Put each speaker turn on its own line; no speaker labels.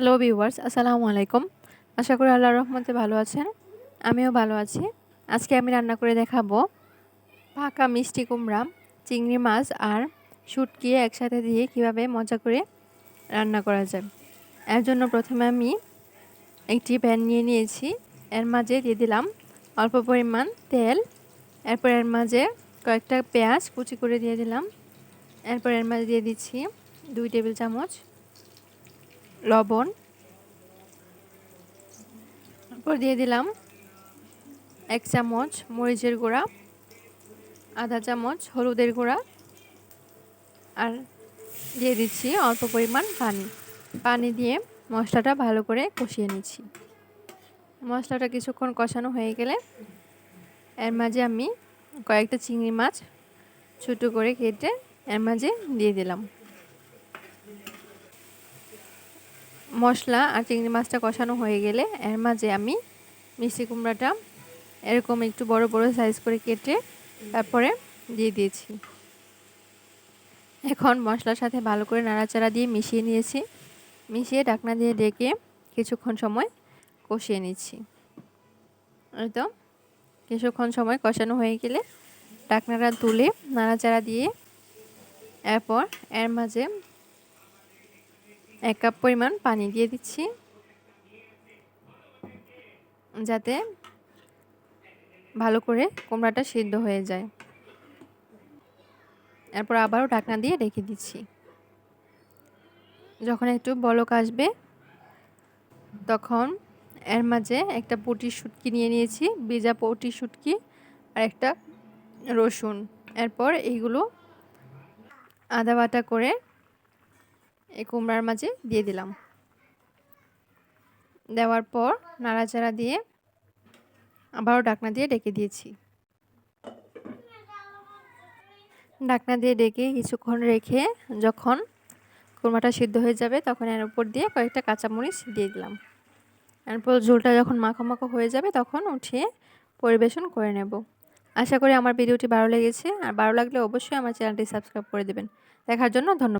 Hello viewers, আসসালামু আলাইকুম। আশা করি আল্লাহর রহমতে ভালো আছেন। আমিও ভালো আছি। আজকে আমি রান্না করে দেখাবো পাকা মিষ্টি কুমড়া, চিংড়ি মাছ আর শুটকি একসাথে দিয়ে কিভাবে মজা করে রান্না করা যায়। এর জন্য প্রথমে আমি একটি প্যান নিয়ে নিয়েছি। এর মাঝে দিয়ে দিলাম অল্প পরিমাণ তেল। এরপর এর মাঝে কয়েকটা পেঁয়াজ কুচি করে দিয়ে দিলাম। এরপর এর মাঝে দিয়ে দিচ্ছি 2 টেবিল চামচ লবণ। তারপর দিয়ে দিলাম 1 চামচ মরিচের গুঁড়া, আধা চামচ হলুদের গুঁড়া আর দিয়ে দিচ্ছি অল্প পরিমাণ পানি দিয়ে মশলাটা ভালো করে কষিয়ে নিচ্ছি। মশলাটা কিছুক্ষণ কষানো হয়ে গেলে এর মাঝে আমি কয়েকটা চিংড়ি মাছ ছোটো করে কেটে এর মাঝে দিয়ে দিলাম। মশলা আর চিংড়ি মাছটা কষানো হয়ে গেলে এর মাঝে আমি মিষ্টি কুমড়াটা এরকম একটু বড় বড় সাইজ করে কেটে তারপরে দিয়ে দিয়েছি। এখন মশলার সাথে ভালো করে নাড়াচাড়া দিয়ে মিশিয়ে নিয়েছি। মিশিয়ে ঢাকনা দিয়ে ঢেকে কিছুক্ষণ সময় কষিয়ে নিচ্ছি। এই তো কিছুক্ষণ সময় কষানো হয়ে গেলে ঢাকনাটা তুলে নাড়াচাড়া দিয়ে এরপর এর মাঝে 1 কাপ পরিমাণ পানি দিয়ে দিচ্ছি, যাতে ভালো করে কুমড়াটা সিদ্ধ হয়ে যায়। এরপর আবারও ঢাকনা দিয়ে রেখে দিচ্ছি। যখন একটু বলক আসবে তখন এর মাঝে একটা পুঁটির শুটকি নিয়ে নিয়েছি, ভিজা পুঁটির শুটকি আর একটা রসুন। এরপর এইগুলো আদা বাটা করে এই কুমড়ার মাঝে দিয়ে দিলাম। দেওয়ার পর নাড়াচাড়া দিয়ে আবারও ঢাকনা দিয়ে ঢেকে দিয়েছি। ঢাকনা দিয়ে ঢেকে কিছুক্ষণ রেখে যখন কুমড়াটা সিদ্ধ হয়ে যাবে তখন এর উপর দিয়ে কয়েকটা কাঁচামরিচ দিয়ে দিলাম। এরপর ঝোলটা যখন মাখো মাখো হয়ে যাবে তখন উঠিয়ে পরিবেশন করে নেব। আশা করি আমার ভিডিওটি ভালো লেগেছে, আর ভালো লাগলে অবশ্যই আমার চ্যানেলটি সাবস্ক্রাইব করে দেবেন। দেখার জন্য ধন্যবাদ।